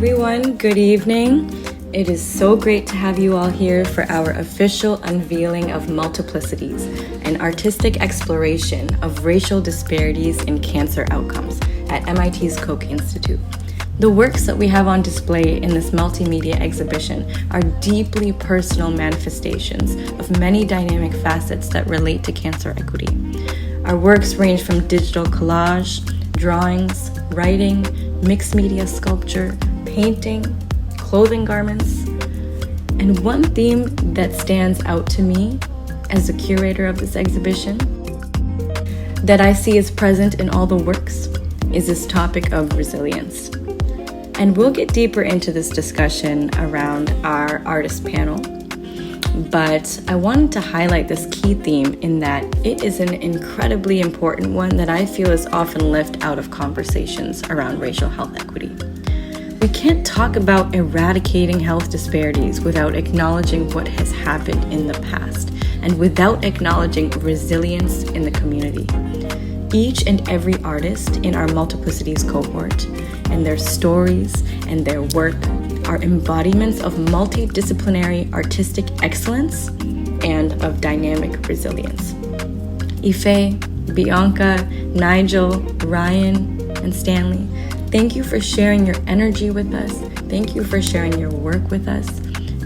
everyone, good evening. It is so great to have you all here for our official unveiling of Multiplicities, an artistic exploration of racial disparities in cancer outcomes at MIT's Koch Institute. The works that we have on display in this multimedia exhibition are deeply personal manifestations of many dynamic facets that relate to cancer equity. Our works range from digital collage, drawings, writing, mixed media sculpture, painting, clothing garments. And one theme that stands out to me as the curator of this exhibition that I see is present in all the works is this topic of resilience. And we'll get deeper into this discussion around our artist panel. But I wanted to highlight this key theme in that it is an incredibly important one that I feel is often left out of conversations around racial health equity. We can't talk about eradicating health disparities without acknowledging what has happened in the past and without acknowledging resilience in the community. Each and every artist in our Multiplicities cohort and their stories and their work are embodiments of multidisciplinary artistic excellence and of dynamic resilience. Ife, Bianca, Nygel, Ryan, and Stanley, thank you for sharing your energy with us. Thank you for sharing your work with us.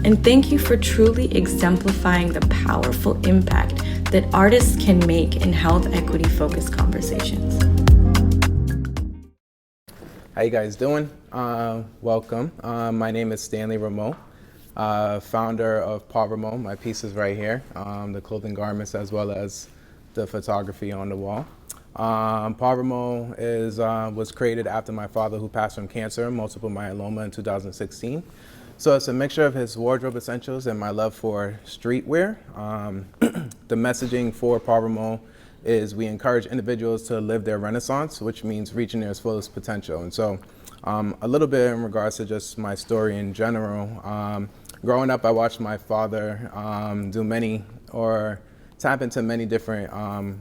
And thank you for truly exemplifying the powerful impact that artists can make in health equity focused conversations. How you guys doing? Welcome. My name is Stanley Rameau, founder of Paul Rameau. My piece is right here, the clothing garments as well as the photography on the wall. Paul Rameau was created after my father, who passed from cancer, multiple myeloma, in 2016. So it's a mixture of his wardrobe essentials and my love for streetwear. The messaging for Paul Rameau is we encourage individuals to live their renaissance, which means reaching their fullest potential. And so a little bit in regards to just my story in general. Growing up, I watched my father tap into many different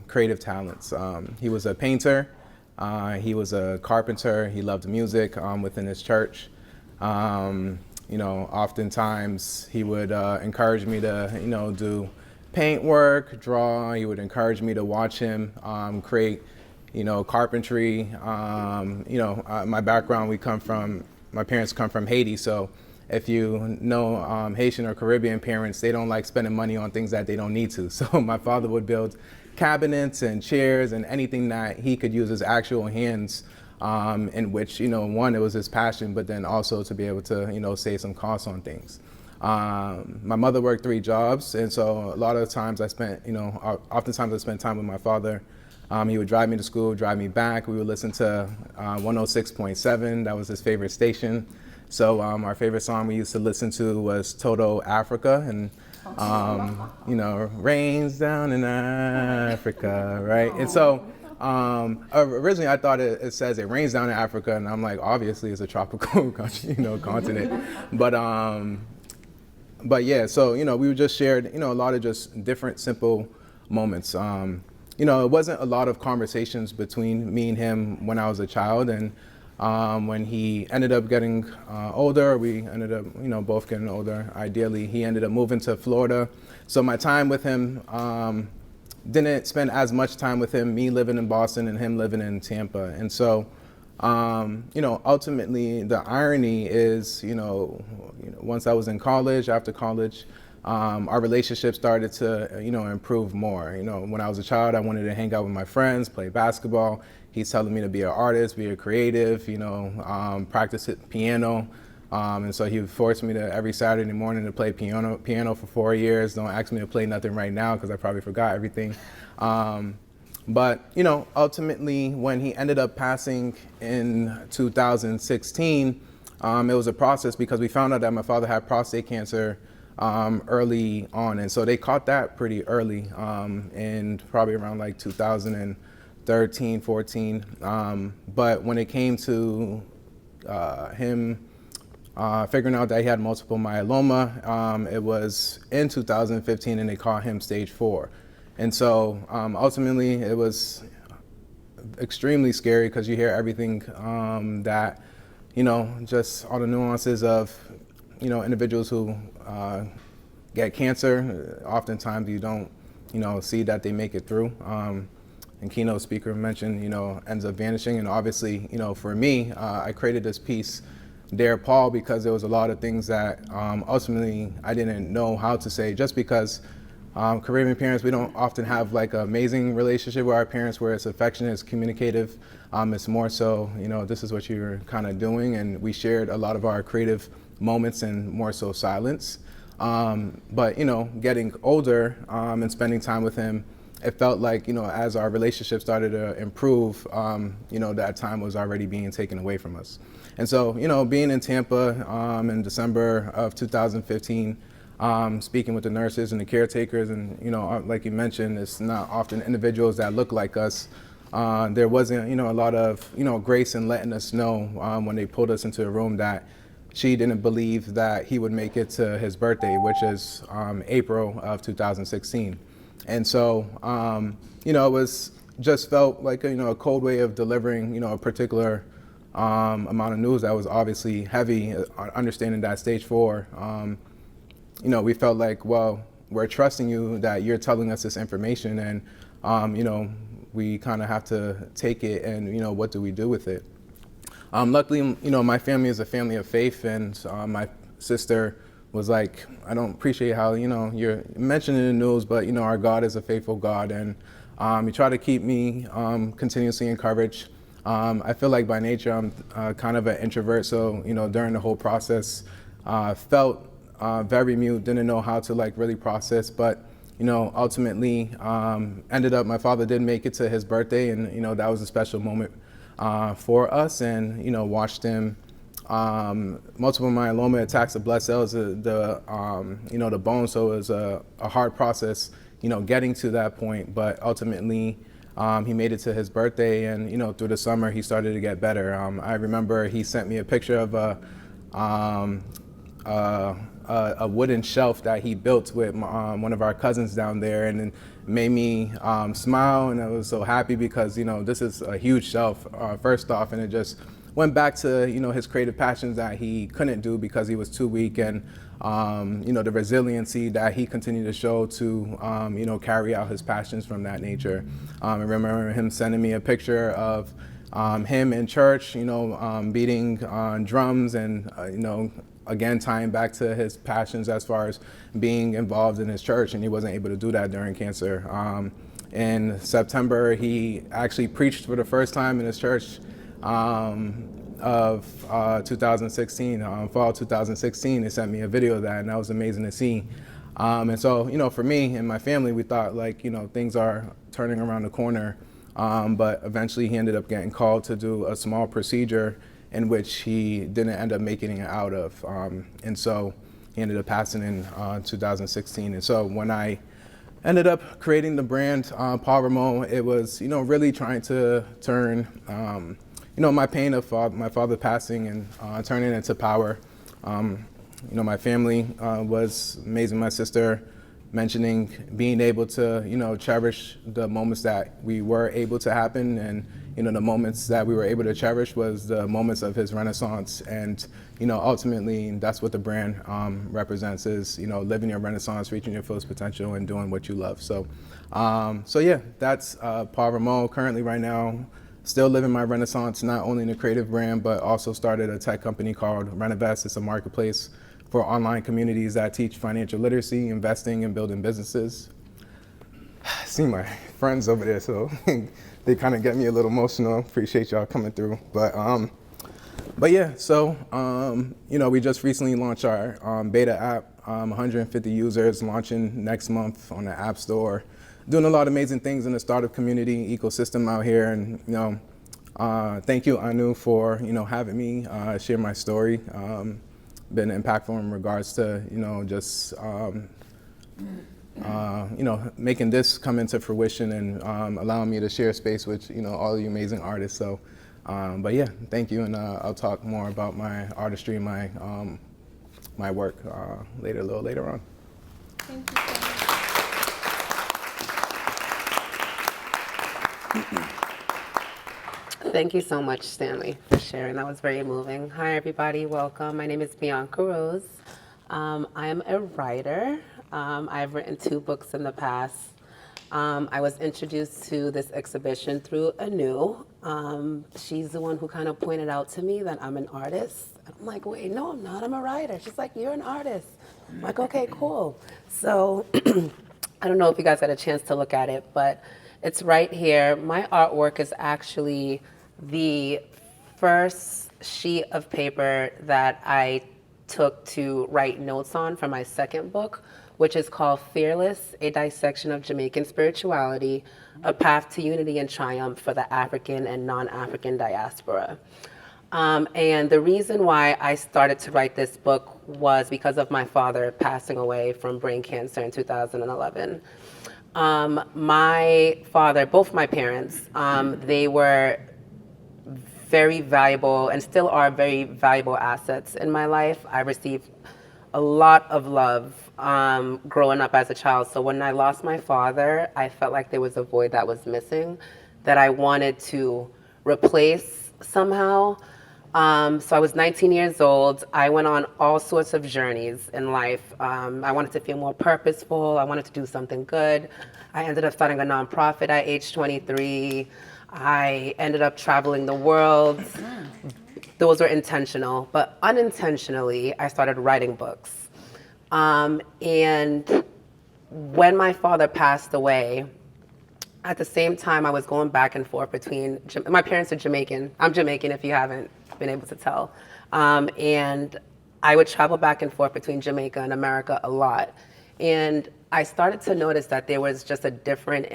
creative talents. He was a painter, he was a carpenter, he loved music within his church. Oftentimes he would encourage me to, do paint work, draw. He would encourage me to watch him create, carpentry. My background, my parents come from Haiti, so if you know Haitian or Caribbean parents, they don't like spending money on things that they don't need to. So my father would build cabinets and chairs and anything that he could use his actual hands, in which, one, it was his passion, but then also to be able to, save some costs on things. My mother worked 3 jobs, and so a lot of the times oftentimes I spent time with my father. He would drive me to school, drive me back. We would listen to 106.7. That was his favorite station. So our favorite song we used to listen to was Toto Africa, and rains down in Africa, right? And so originally I thought it says it rains down in Africa, and I'm like, obviously it's a tropical continent. But yeah, so we would just share a lot of just different simple moments. It wasn't a lot of conversations between me and him when I was a child, and when he ended up getting older, we ended up both getting older. Ideally, he ended up moving to Florida. So my time with him didn't spend as much time with him, me living in Boston and him living in Tampa. And so ultimately the irony is, once I was in college, after college, our relationship started to, improve more. When I was a child, I wanted to hang out with my friends, play basketball. He's telling me to be an artist, be a creative, practice piano. And so he would force me to every Saturday morning to play piano for 4 years. Don't ask me to play nothing right now because I probably forgot everything. But ultimately, when he ended up passing in 2016, it was a process because we found out that my father had prostate cancer early on. And so they caught that pretty early, in probably around like 2013, 14. But when it came to him figuring out that he had multiple myeloma, it was in 2015, and they caught him stage 4. And so ultimately it was extremely scary because you hear everything that just all the nuances of, individuals who get cancer. Oftentimes you don't, see that they make it through. And keynote speaker mentioned, ends up vanishing. And obviously, for me, I created this piece, Dear Paul, because there was a lot of things that ultimately I didn't know how to say, just because Caribbean parents, we don't often have like an amazing relationship with our parents where it's affectionate, it's communicative. It's more so, this is what you're kind of doing. And we shared a lot of our creative moments and more so silence. But, getting older and spending time with him, it felt like, as our relationship started to improve, that time was already being taken away from us. And so, being in Tampa in December of 2015, speaking with the nurses and the caretakers, and, like you mentioned, it's not often individuals that look like us. There wasn't, a lot of, grace in letting us know when they pulled us into a room that she didn't believe that he would make it to his birthday, which is April of 2016. And so, it was just felt like, a cold way of delivering, a particular amount of news that was obviously heavy, understanding that stage 4. We felt like, well, we're trusting you that you're telling us this information, and, we kind of have to take it and, what do we do with it? Luckily, my family is a family of faith, and my sister was like, I don't appreciate how, you're mentioning in the news, but, our God is a faithful God, and you try to keep me continuously encouraged. I feel like by nature I'm kind of an introvert, so, during the whole process, felt very mute, didn't know how to like really process, but, ultimately ended up, my father did make it to his birthday, and, that was a special moment for us, and, watched him multiple myeloma attacks, the blood cells, the bone, so it was a hard process, getting to that point, but ultimately he made it to his birthday, and, through the summer he started to get better. I remember he sent me a picture of a wooden shelf that he built with one of our cousins down there, and it made me smile, and I was so happy because, this is a huge shelf, first off, and it just went back to, his creative passions that he couldn't do because he was too weak, and, the resiliency that he continued to show to, carry out his passions from that nature. I remember him sending me a picture of him in church, beating on drums, and, again, tying back to his passions as far as being involved in his church, and he wasn't able to do that during cancer. In September, he actually preached for the first time in his church of 2016, fall 2016. They sent me a video of that, and that was amazing to see. And so, for me and my family, we thought like, things are turning around the corner, but eventually he ended up getting called to do a small procedure in which he didn't end up making it out of. And so he ended up passing in 2016. And so when I ended up creating the brand, Paul Rameau, it was, really trying to turn, my pain of my father passing and turning it into power. My family was amazing. My sister mentioning being able to, cherish the moments that we were able to happen, and, the moments that we were able to cherish was the moments of his renaissance. And, ultimately that's what the brand represents is, living your renaissance, reaching your fullest potential, and doing what you love. So, yeah, that's Paul Rameau. Currently right now, still living my renaissance, not only in the creative brand, but also started a tech company called Renovest. It's a marketplace for online communities that teach financial literacy, investing, and building businesses. I see my friends over there, so they kind of get me a little emotional. Appreciate y'all coming through. But yeah, so, we just recently launched our beta app, 150 users, launching next month on the App Store. Doing a lot of amazing things in the startup community ecosystem out here, and, thank you, Anu, for, having me share my story. Been impactful in regards to, just, making this come into fruition, and allowing me to share space with, all you amazing artists. So, but yeah, thank you, and I'll talk more about my artistry and my work a little later on. Thank you so much. Thank you so much, Stanley, for sharing. That was very moving. Hi, everybody. Welcome. My name is Bianca Rose. I am a writer. I've written 2 books in the past. I was introduced to this exhibition through Anu. She's the one who kind of pointed out to me that I'm an artist. I'm like, wait, no, I'm not. I'm a writer. She's like, you're an artist. I'm like, okay, cool. So I don't know if you guys got a chance to look at it, but it's right here. My artwork is actually the first sheet of paper that I took to write notes on for my second book, which is called Fearless, A Dissection of Jamaican Spirituality, A Path to Unity and Triumph for the African and Non-African Diaspora. And the reason why I started to write this book was because of my father passing away from brain cancer in 2011. My father, both my parents, they were very valuable and still are very valuable assets in my life. I received a lot of love growing up as a child. So when I lost my father, I felt like there was a void that was missing that I wanted to replace somehow. So I was 19 years old. I went on all sorts of journeys in life. I wanted to feel more purposeful. I wanted to do something good. I ended up starting a nonprofit at age 23. I ended up traveling the world. Those were intentional, but unintentionally, I started writing books. And when my father passed away, at the same time, I was going back and forth between, my parents are Jamaican. I'm Jamaican if you haven't been able to tell. And I would travel back and forth between Jamaica and America a lot. And I started to notice that there was just a difference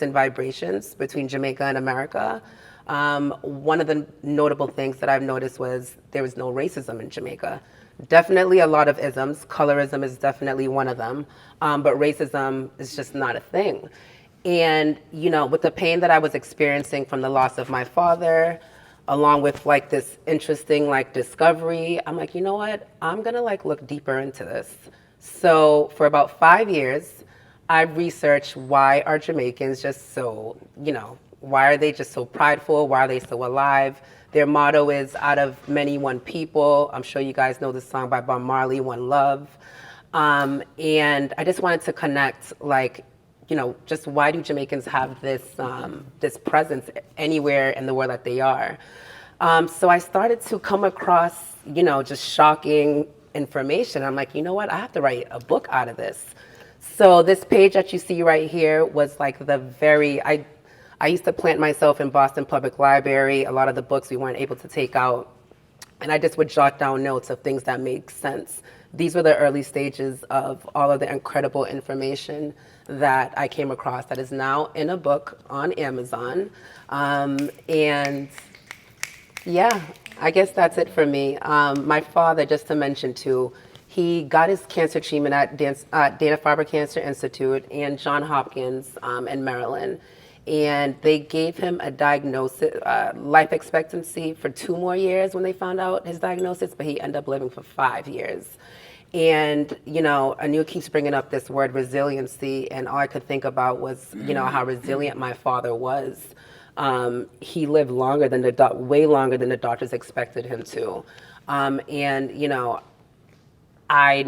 in vibrations between Jamaica and America. One of the notable things that I've noticed was there was no racism in Jamaica. Definitely a lot of isms. Colorism is definitely one of them. But racism is just not a thing. And, you know, with the pain that I was experiencing from the loss of my father, along with like this interesting like discovery, I'm like, you know what? I'm gonna like look deeper into this. So for about 5 years, I researched why are Jamaicans just so, you know, why are they just so prideful? Why are they so alive? Their motto is out of many, one people. I'm sure you guys know this song by Bob Marley, One Love. And I just wanted to connect, like, you know, just why do Jamaicans have this, this presence anywhere in the world that they are? So I started to come across, you know, just shocking information. I'm like, you know what? I have to write a book out of this. So this page that you see right here was like the very, I used to plant myself in Boston Public Library. A lot of the books we weren't able to take out. And I just would jot down notes of things that make sense. These were the early stages of all of the incredible information that I came across that is now in a book on Amazon. And yeah, I guess that's it for me. My father, just to mention too, he got his cancer treatment at Dana-Farber Cancer Institute and Johns Hopkins in Maryland. And they gave him a diagnosis, life expectancy for 2 more years when they found out his diagnosis, but he ended up living for 5 years. And, you know, Anu keeps bringing up this word resiliency, and all I could think about was, you know, how resilient my father was. He lived longer than way longer than the doctors expected him to. And, you know, I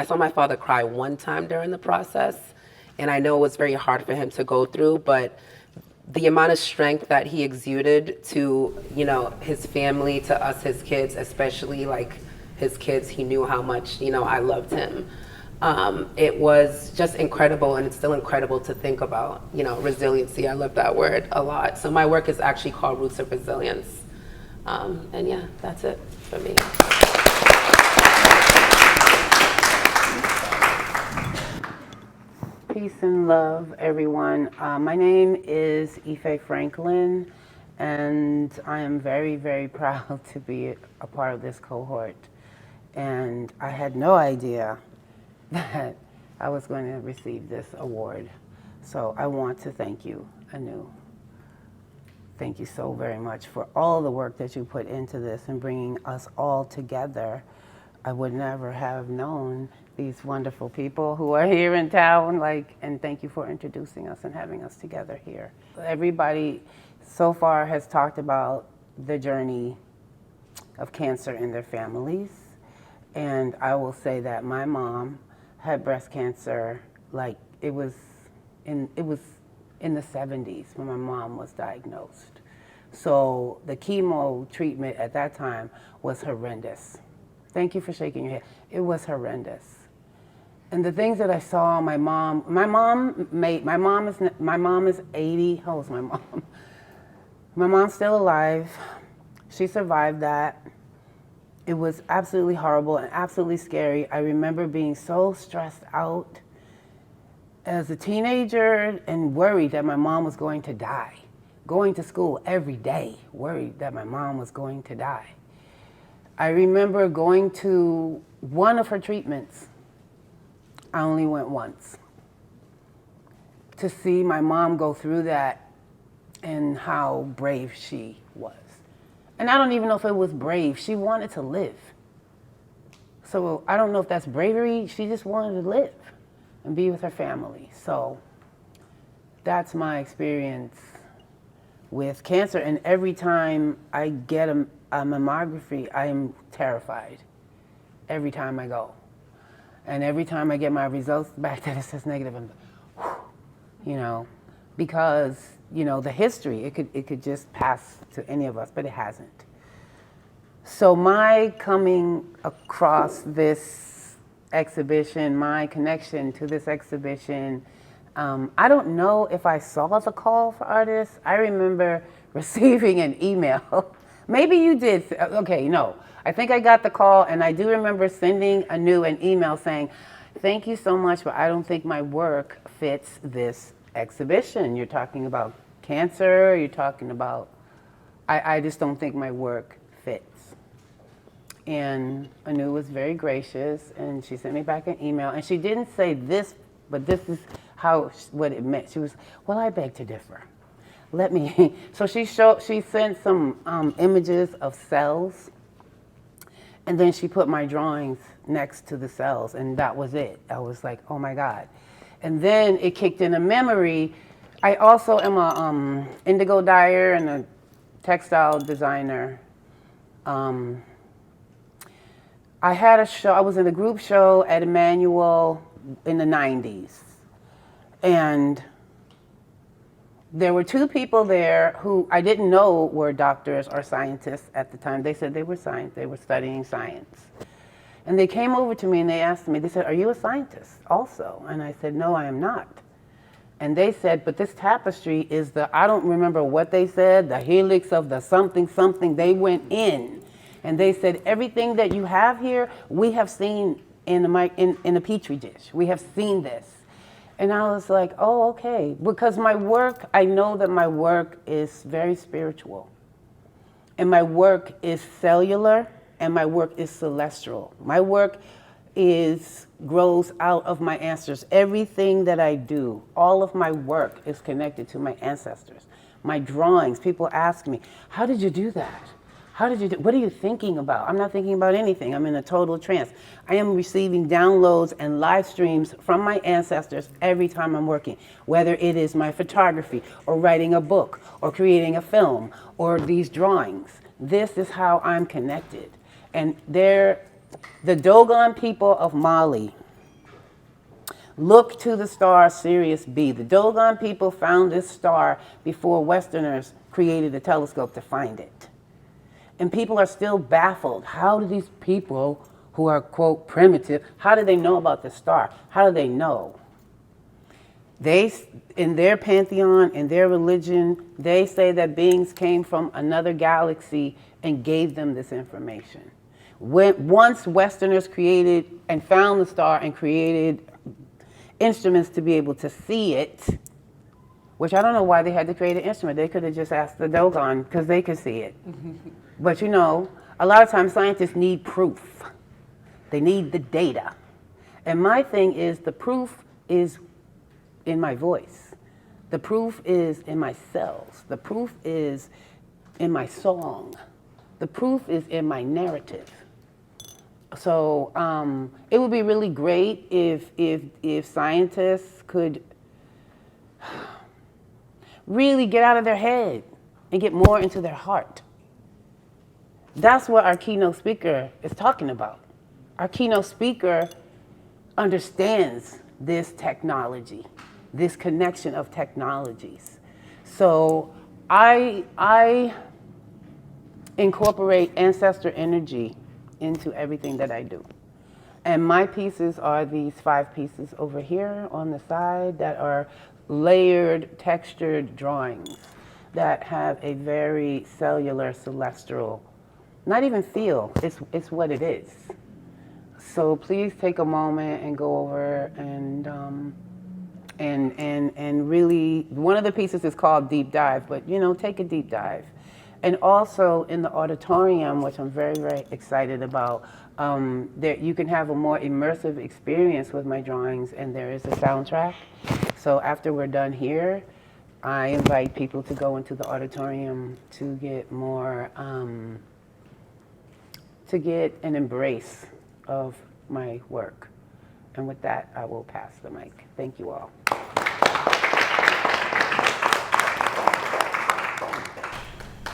saw my father cry one time during the process, and I know it was very hard for him to go through, but the amount of strength that he exuded to, you know, his family, to us, his kids, especially like his kids, he knew how much, you know, I loved him. It was just incredible, and it's still incredible to think about, you know, resiliency. I love that word a lot. So my work is actually called Roots of Resilience. And yeah, that's it for me. Peace and love, everyone. My name is Ife Franklin, and I am very, very proud to be a part of this cohort. And I had no idea that I was going to receive this award. So I want to thank you, Anu. Thank you so very much for all the work that you put into this and bringing us all together. I would never have known these wonderful people who are here in town, and thank you for introducing us and having us together here. Everybody so far has talked about the journey of cancer in their families. And I will say that my mom had breast cancer, like it was in the 70s when my mom was diagnosed. So the chemo treatment at that time was horrendous. Thank you for shaking your head. It was horrendous. And the things that I saw, my mom is 80. How old is my mom? My mom's still alive. She survived that. It was absolutely horrible and absolutely scary. I remember being so stressed out as a teenager and worried that my mom was going to die. Going to school every day, worried that my mom was going to die. I remember going to one of her treatments. I only went once. To see my mom go through that and how brave she was. And I don't even know if it was brave. She wanted to live. So I don't know if that's bravery. She just wanted to live and be with her family. So that's my experience with cancer. And every time I get a mammography, I am terrified. Every time I go. And every time I get my results back that it says negative, I'm like, whew, you know, because, you know, the history, it could just pass to any of us, but it hasn't. So my coming across this exhibition, my connection to this exhibition, I don't know if I saw the call for artists. I remember receiving an email. Maybe you did. Okay, no. I think I got the call, and I do remember sending an email saying, thank you so much, but I don't think my work fits this exhibition. You're talking about cancer, you're talking about, I just don't think my work fits. And Anu was very gracious, and she sent me back an email, and she didn't say this, but this is what it meant. She was, well, I beg to differ. Let me, so she sent some images of cells, and then she put my drawings next to the cells, and that was it. I was like, oh my God. And then it kicked in a memory. I also am a indigo dyer and a textile designer. I had a show, I was in a group show at Emmanuel in the 90s. And there were two people there who I didn't know were doctors or scientists at the time. They said they were studying science. And they came over to me and they asked me, they said, are you a scientist also? And I said, no, I am not. And they said, but this tapestry is I don't remember what they said, the helix of the something, something. They went in and they said, everything that you have here, we have seen in a petri dish. We have seen this. And I was like, oh, okay. Because my work, I know that my work is very spiritual. And my work is cellular, and my work is celestial. My work grows out of my ancestors. Everything that I do, all of my work is connected to my ancestors. My drawings, people ask me, how did you do that? What are you thinking about? I'm not thinking about anything. I'm in a total trance. I am receiving downloads and live streams from my ancestors every time I'm working, whether it is my photography or writing a book or creating a film or these drawings. This is how I'm connected. And the Dogon people of Mali look to the star Sirius B. The Dogon people found this star before Westerners created a telescope to find it. And people are still baffled. How do these people who are, quote, primitive, how do they know about the star? How do they know? In their pantheon, in their religion, they say that beings came from another galaxy and gave them this information. Once Westerners created and found the star and created instruments to be able to see it, which I don't know why they had to create an instrument. They could have just asked the Dogon because they could see it. But you know, a lot of times scientists need proof. They need the data. And my thing is the proof is in my voice. The proof is in my cells. The proof is in my song. The proof is in my narrative. So it would be really great if scientists could really get out of their head and get more into their heart. That's what our keynote speaker is talking about. Our keynote speaker understands this technology, this connection of technologies. So I incorporate ancestor energy into everything that I do. And my pieces are these 5 pieces over here on the side that are layered, textured drawings that have a very cellular, celestial, not even feel, it's what it is. So please take a moment and go over and really, one of the pieces is called Deep Dive, but take a deep dive. And also in the auditorium, which I'm very, very excited about, there you can have a more immersive experience with my drawings, and there is a soundtrack. So after we're done here, I invite people to go into the auditorium to get more, to get an embrace of my work. And with that, I will pass the mic. Thank you all.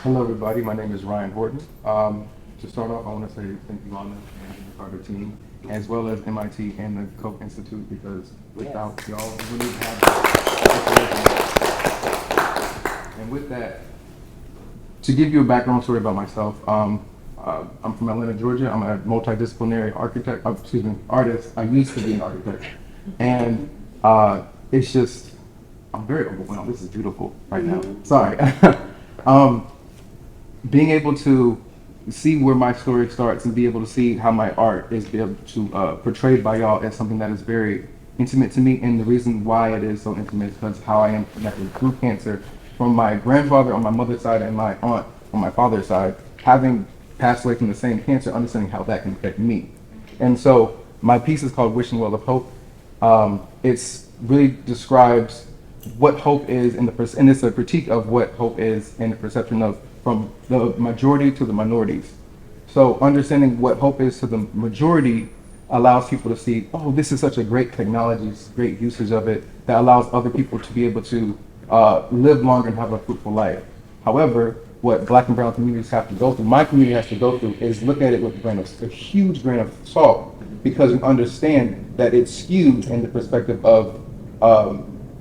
Hello, everybody. My name is Ryan Horton. To start off, I want to say thank you, Anna, and the Nucarta team, as well as MIT and the Koch Institute, because without y'all, we wouldn't have that. And with that, to give you a background story about myself, I'm from Atlanta, Georgia. I'm a multidisciplinary artist. I used to be an architect. And it's just, I'm very overwhelmed. This is beautiful right now. Sorry. Being able to see where my story starts and be able to see how my art is be able to portrayed by y'all as something that is very intimate to me. And the reason why it is so intimate is because how I am connected through cancer from my grandfather on my mother's side and my aunt on my father's side, having passed away from the same cancer, understanding how that can affect me. And so my piece is called Wishing Well of Hope. It's really describes what hope is and it's a critique of what hope is and the perception of from the majority to the minorities. So understanding what hope is to the majority allows people to see, oh, this is such a great technology, great usage of it that allows other people to be able to live longer and have a fruitful life. However, what Black and brown communities have to go through, my community has to go through, is look at it with a huge grain of salt, because we understand that it's skewed in the perspective of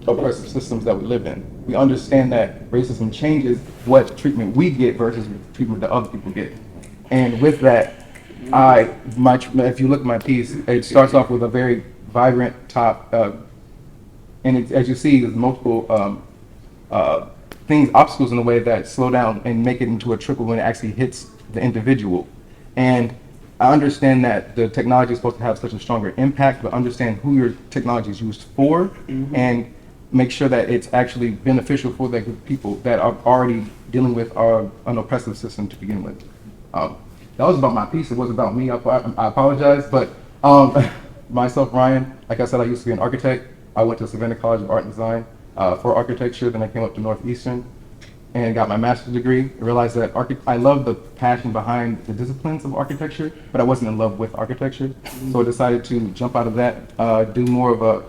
oppressive systems that we live in. We understand that racism changes what treatment we get versus treatment that other people get. And with that, if you look at my piece, it starts off with a very vibrant top, and as you see, there's multiple obstacles in the way that slow down and make it into a trickle when it actually hits the individual. And I understand that the technology is supposed to have such a stronger impact, but understand who your technology is used for, and make sure that it's actually beneficial for the people that are already dealing with an oppressive system to begin with. That was about my piece. It wasn't about me. I apologize, but myself, Ryan, like I said, I used to be an architect. I went to Savannah College of Art and Design for architecture. Then I came up to Northeastern and got my master's degree. I realized that I love the passion behind the disciplines of architecture, but I wasn't in love with architecture. So I decided to jump out of that, do more of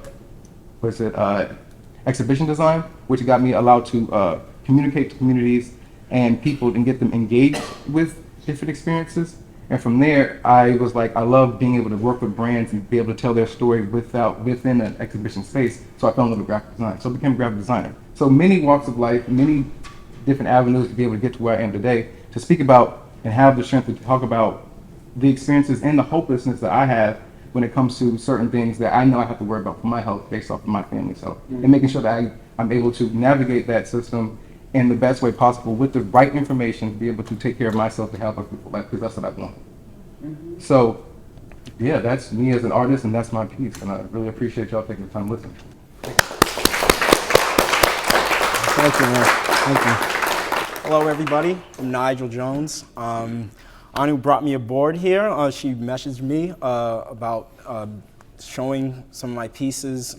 exhibition design, which got me allowed to communicate to communities and people and get them engaged with different experiences. And from there, I was like, I love being able to work with brands and be able to tell their story within an exhibition space. So I fell in love with graphic design. So I became a graphic designer. So many walks of life, many different avenues to be able to get to where I am today, to speak about and have the strength to talk about the experiences and the hopelessness that I have when it comes to certain things that I know I have to worry about for my health based off of my family's health. And making sure that I'm able to navigate that system in the best way possible with the right information to be able to take care of myself to have a fruitful life, because that's what I want. So, yeah, that's me as an artist, and that's my piece, and I really appreciate y'all taking the time to listen. Thank you, man. Thank you. Hello, everybody. I'm Nygel Jones. Anu brought me aboard here. She messaged me about showing some of my pieces,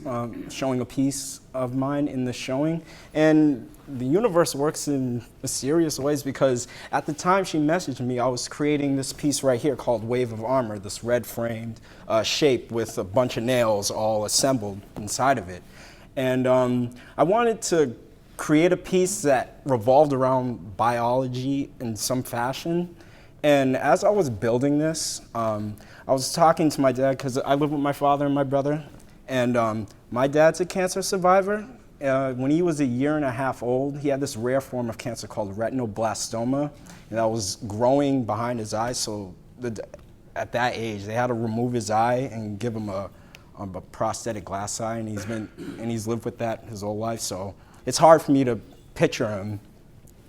showing a piece of mine in the showing. And the universe works in mysterious ways, because at the time she messaged me, I was creating this piece right here called Wave of Armor, this red framed shape with a bunch of nails all assembled inside of it. And I wanted to create a piece that revolved around biology in some fashion. And as I was building this, I was talking to my dad, because I live with my father and my brother. And my dad's a cancer survivor. When he was 1.5 years old, he had this rare form of cancer called retinoblastoma, and that was growing behind his eye. So at that age, they had to remove his eye and give him a prosthetic glass eye, and he's lived with that his whole life. So it's hard for me to picture him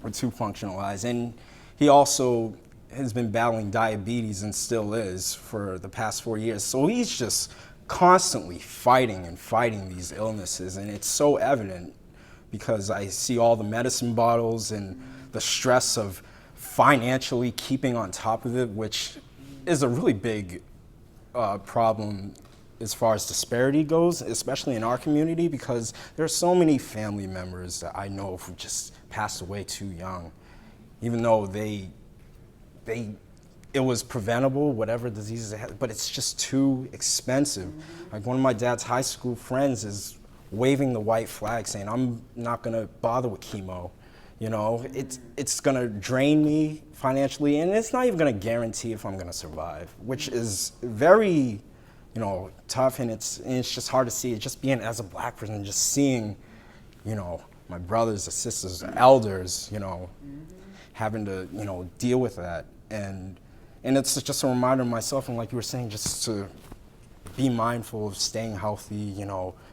with 2 functional eyes. And he also has been battling diabetes and still is for the past 4 years. So he's just constantly fighting these illnesses, and it's so evident because I see all the medicine bottles and the stress of financially keeping on top of it, which is a really big problem as far as disparity goes, especially in our community, because there are so many family members that I know who just passed away too young, even though it was preventable, whatever diseases they had, but it's just too expensive. Like, one of my dad's high school friends is waving the white flag saying, I'm not gonna bother with chemo. You know, it's gonna drain me financially, and it's not even gonna guarantee if I'm gonna survive, which is very, tough, and it's just hard to see. It's just being, as a black person, just seeing, my brothers, the sisters, the elders, having to, deal with that. And it's just a reminder of myself, and like you were saying, just to be mindful of staying healthy,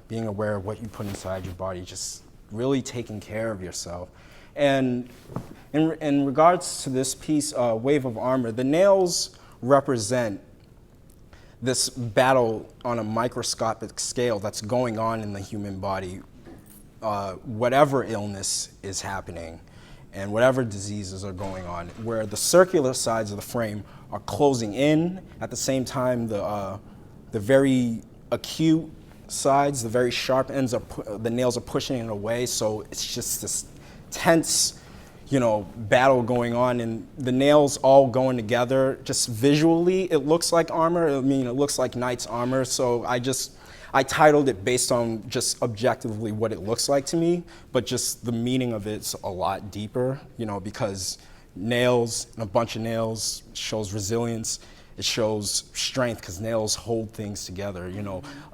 being aware of what you put inside your body, just really taking care of yourself. And in regards to this piece, Wave of Armor, the nails represent this battle on a microscopic scale that's going on in the human body, whatever illness is happening and whatever diseases are going on, where the circular sides of the frame are closing in. At the same time, the very acute sides, the very sharp ends, the nails are pushing it away. So it's just this tense, battle going on, and the nails all going together. Just visually, it looks like armor. I mean, it looks like knight's armor. So I titled it based on just objectively what it looks like to me, but just the meaning of it's a lot deeper, because nails, and a bunch of nails, shows resilience. It shows strength, because nails hold things together.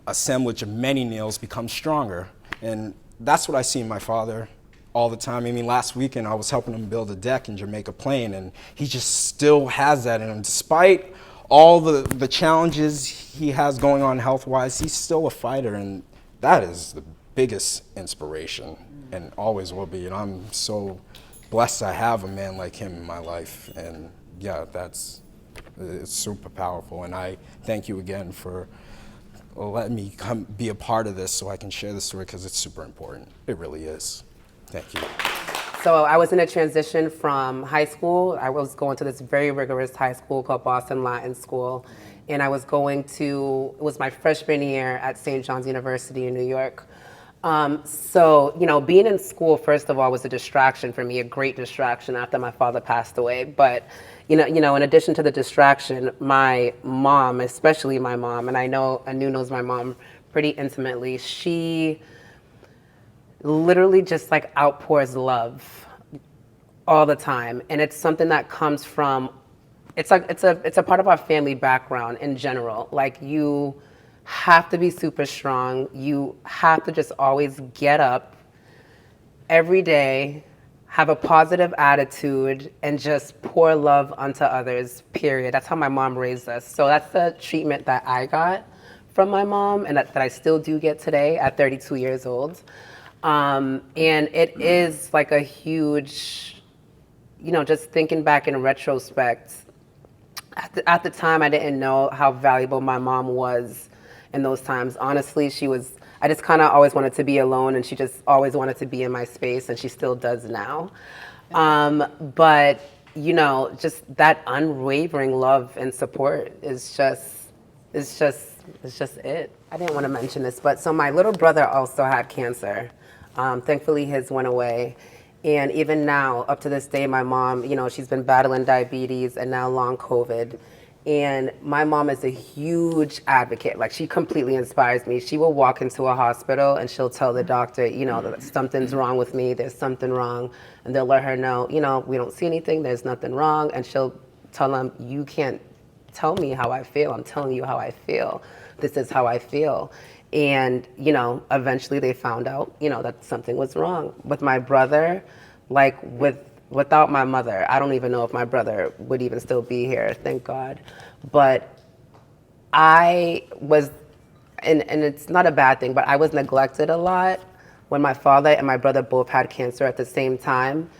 Assemblage of many nails becomes stronger. And that's what I see in my father all the time. I mean, last weekend I was helping him build a deck in Jamaica Plain, and he just still has that in him. Despite all the challenges he has going on health-wise, he's still a fighter, and that is the biggest inspiration, and always will be. And I'm so blessed to have a man like him in my life. And yeah, it's super powerful. And I thank you again for letting me come be a part of this so I can share this story, because it's super important. It really is. Thank you. So I was in a transition from high school. I was going to this very rigorous high school called Boston Latin School. And I was it was my freshman year at St. John's University in New York. So, being in school, first of all, was a distraction for me, a great distraction after my father passed away. But, in addition to the distraction, my mom, especially my mom, and I know Anu knows my mom pretty intimately, she literally just outpours love all the time. And it's something that comes from, it's a part of our family background in general. You have to be super strong. You have to just always get up every day, have a positive attitude, and just pour love onto others, period. That's how my mom raised us. So that's the treatment that I got from my mom, and that I still do get today at 32 years old. And it is a huge, just thinking back in retrospect, at the time I didn't know how valuable my mom was in those times. Honestly, I just kind of always wanted to be alone, and she just always wanted to be in my space, and she still does now. But, just that unwavering love and support is just it. I didn't want to mention this, but so my little brother also had cancer. Thankfully, his went away. And even now, up to this day, my mom, she's been battling diabetes and now long COVID. And my mom is a huge advocate. Like, she completely inspires me. She will walk into a hospital and she'll tell the doctor, you know, that something's wrong with me, there's something wrong. And they'll let her know, you know, we don't see anything, there's nothing wrong. And she'll tell them, you can't tell me how I feel, I'm telling you how I feel. This is how I feel. And, you know, eventually they found out, you know, that something was wrong. With my brother, like without my mother, I don't even know if my brother would even still be here, thank God. But I was, and it's not a bad thing, but I was neglected a lot when my father and my brother both had cancer at the same time.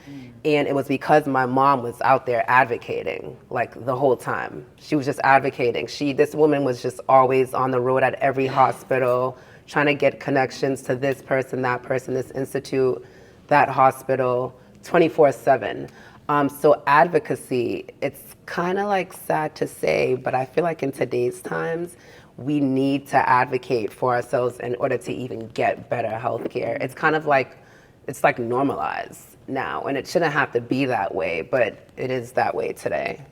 And it was because my mom was out there advocating, like, the whole time. She was just advocating. This woman was just always on the road at every hospital, trying to get connections to this person, this institute, that hospital, 24/7. So advocacy, it's kind of like sad to say, but I feel like in today's times, we need to advocate for ourselves in order to even get better healthcare. It's kind of like, it's like normalized now, and it shouldn't have to be that way, but it is that way today.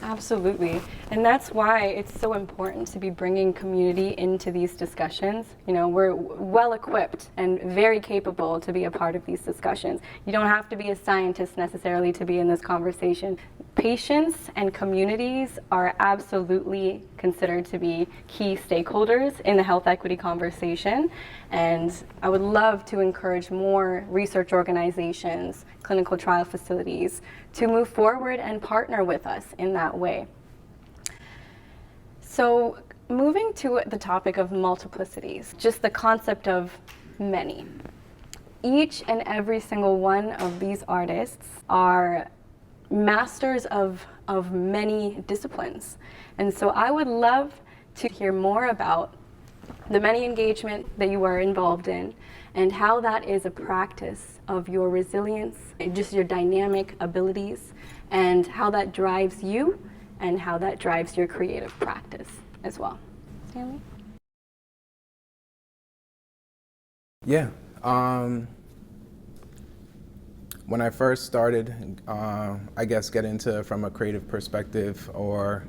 Absolutely. And that's why it's so important to be bringing community into these discussions. You know, we're well equipped and very capable to be a part of these discussions. You don't have to be a scientist necessarily to be in this conversation. Patients and communities are absolutely considered to be key stakeholders in the health equity conversation. And I would love to encourage more research organizations, clinical trial facilities to move forward and partner with us in that way. So moving to the topic of multiplicities, just the concept of many. Each and every single one of these artists are masters of many disciplines. And so I would love to hear more about the many engagement that you are involved in and how that is a practice of your resilience, and just your dynamic abilities, and how that drives you and how that drives your creative practice as well. Stanley? Yeah. When I first started, I guess, get into from a creative perspective, or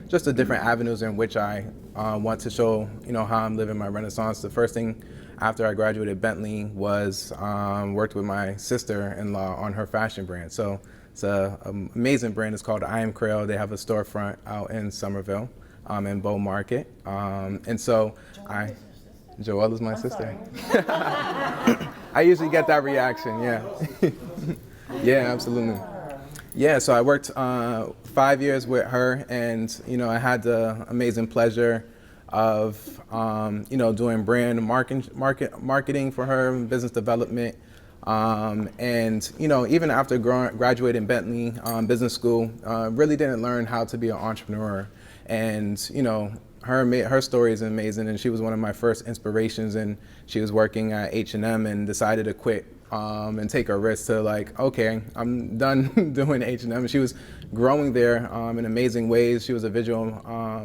just the different avenues in which I want to show, you know, how I'm living my Renaissance. The first thing after I graduated Bentley was worked with my sister-in-law on her fashion brand. So it's an amazing brand. It's called I Am Creole. They have a storefront out in Somerville, in Bow Market. And so Joelle is my sister. I usually get that reaction, yeah. Yeah, absolutely. Yeah, so I worked 5 years with her, and, you know, I had the amazing pleasure of, you know, doing brand marketing for her, business development. And, you know, even after graduating Bentley Business School, really didn't learn how to be an entrepreneur. And, you know, her story is amazing, and she was one of my first inspirations. And she was working at H&M and decided to quit and take a risk to, like, okay, I'm done doing H&M. And she was growing there in amazing ways. She was a visual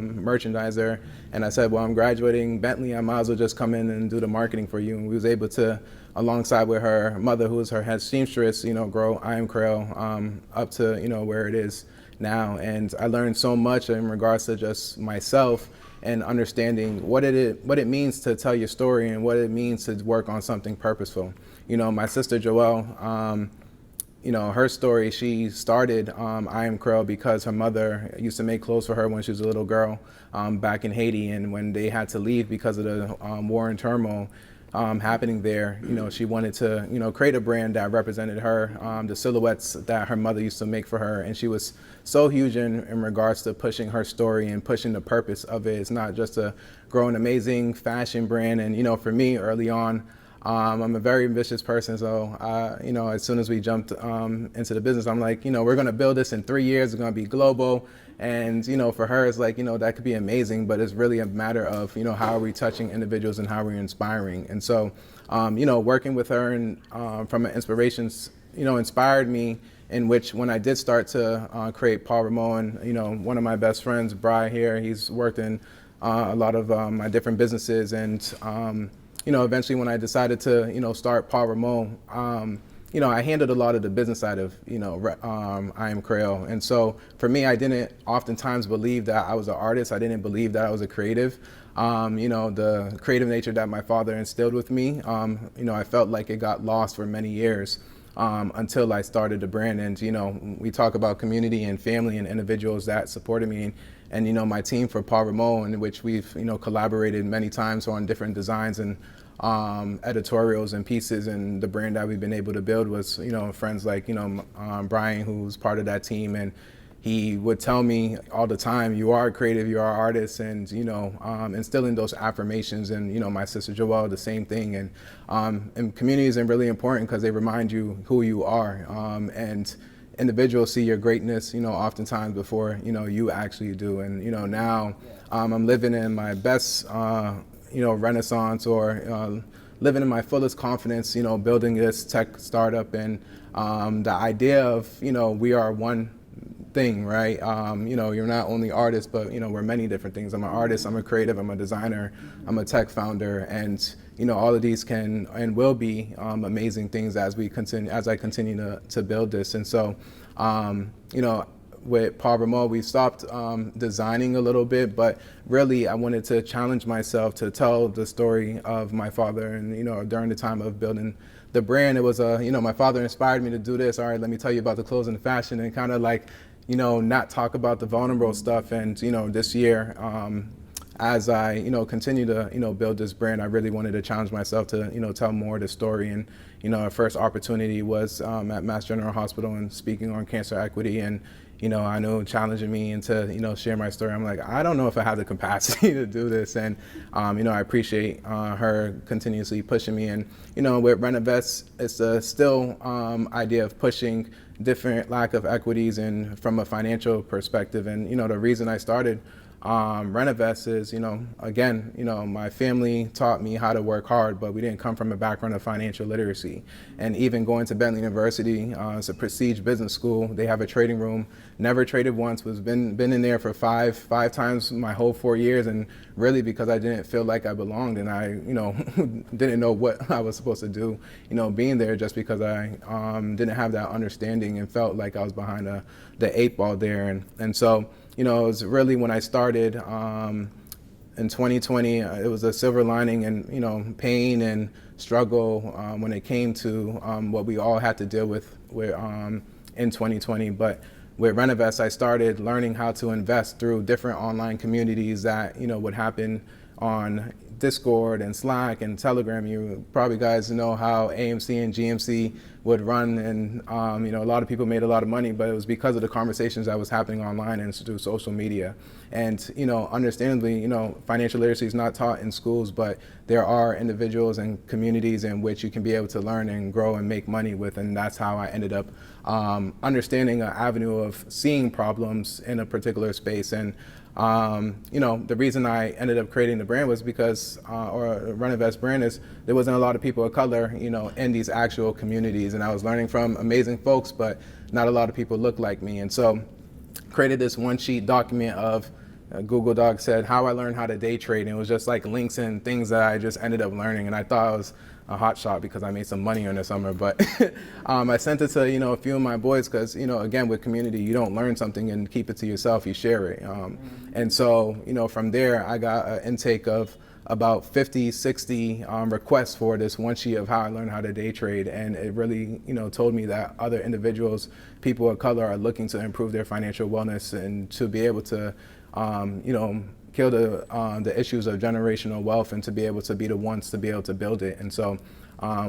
merchandiser, and I said, well, I'm graduating Bentley, I might as well just come in and do the marketing for you. And we was able to, alongside with her mother, who was her head seamstress, you know, grow I Am Creole up to, you know, where it is now. And I learned so much in regards to just myself and understanding what it means to tell your story and what it means to work on something purposeful. You know, my sister Joelle, you know, her story, she started I Am Creole because her mother used to make clothes for her when she was a little girl back in Haiti. And when they had to leave because of the war and turmoil happening there, you know, she wanted to, you know, create a brand that represented her, the silhouettes that her mother used to make for her. And she was so huge in regards to pushing her story and pushing the purpose of it. It's not just to grow an amazing fashion brand. And, you know, for me early on, I'm a very ambitious person. So, you know, as soon as we jumped into the business, I'm like, you know, we're going to build this in 3 years. It's going to be global. And, you know, for her, it's like, you know, that could be amazing, but it's really a matter of, you know, how are we touching individuals and how are we inspiring? And so, you know, working with her and from an inspirations, you know, inspired me, in which when I did start to create Paul Rameau, and, you know, one of my best friends, Bri here, he's worked in a lot of my different businesses. And, you know, eventually when I decided to, you know, start Paul Rameau, I handled a lot of the business side of, I Am Creole. And so for me, I didn't oftentimes believe that I was an artist. I didn't believe that I was a creative. The creative nature that my father instilled with me, I felt like it got lost for many years until I started the brand. And, we talk about community and family and individuals that supported me. And my team for Rameau, in which we've, collaborated many times on different designs and editorials and pieces, and the brand that we've been able to build was, friends like, Brian, who's part of that team, and he would tell me all the time, you are creative, you are an artist, and, instilling those affirmations. And, my sister Joelle, the same thing. And communities are really important because they remind you who you are. And individuals see your greatness, oftentimes before, you actually do. And, now I'm living in my best, renaissance, or living in my fullest confidence, building this tech startup. And the idea of, we are one thing, right? You're not only artists, but, we're many different things. I'm an artist, I'm a creative, I'm a designer, I'm a tech founder. And, all of these can and will be amazing things as I continue to build this. And so, with Rameau, we stopped designing a little bit, but really I wanted to challenge myself to tell the story of my father. And, during the time of building the brand, it was, my father inspired me to do this. All right, let me tell you about the clothes and the fashion, and kind of like, not talk about the vulnerable stuff. And, this year, as I, continue to, build this brand, I really wanted to challenge myself to, tell more of the story. And, our first opportunity was at Mass General Hospital and speaking on cancer equity. And, I know challenging me into, share my story. I'm like, I don't know if I have the capacity to do this. And, I appreciate her continuously pushing me. And, with Renovest, it's a still idea of pushing different lack of equities and from a financial perspective. And, the reason I started Renovest is, again, my family taught me how to work hard, but we didn't come from a background of financial literacy. And even going to Bentley University, it's a prestige business school. They have a trading room. Never traded once. Been in there for five times my whole 4 years, and really because I didn't feel like I belonged, and I, didn't know what I was supposed to do, being there, just because I didn't have that understanding and felt like I was behind the 8 ball there. And so, it was really when I started in 2020, it was a silver lining, and, pain and struggle when it came to what we all had to deal with in 2020. But with Renovest, I started learning how to invest through different online communities that, would happen on Discord and Slack and Telegram. You probably guys know how AMC and GMC would run, and a lot of people made a lot of money, but it was because of the conversations that was happening online and through social media. And understandably, financial literacy is not taught in schools, but there are individuals and communities in which you can be able to learn and grow and make money with. And that's how I ended up understanding an avenue of seeing problems in a particular space. And the reason I ended up creating the brand was because, or Renovest brand, is there wasn't a lot of people of color, in these actual communities. And I was learning from amazing folks, but not a lot of people look like me. And so created this one sheet document of Google Doc said how I learned how to day trade. And it was just like links and things that I just ended up learning. And I thought I was a hot shot because I made some money in the summer. But I sent it to, a few of my boys because, again, with community, you don't learn something and keep it to yourself, you share it. And so, from there, I got an intake of about 50, 60 requests for this one sheet of how I learned how to day trade. And it really, told me that other individuals, people of color, are looking to improve their financial wellness and to be able to, kill the issues of generational wealth, and to be able to be the ones to be able to build it. And so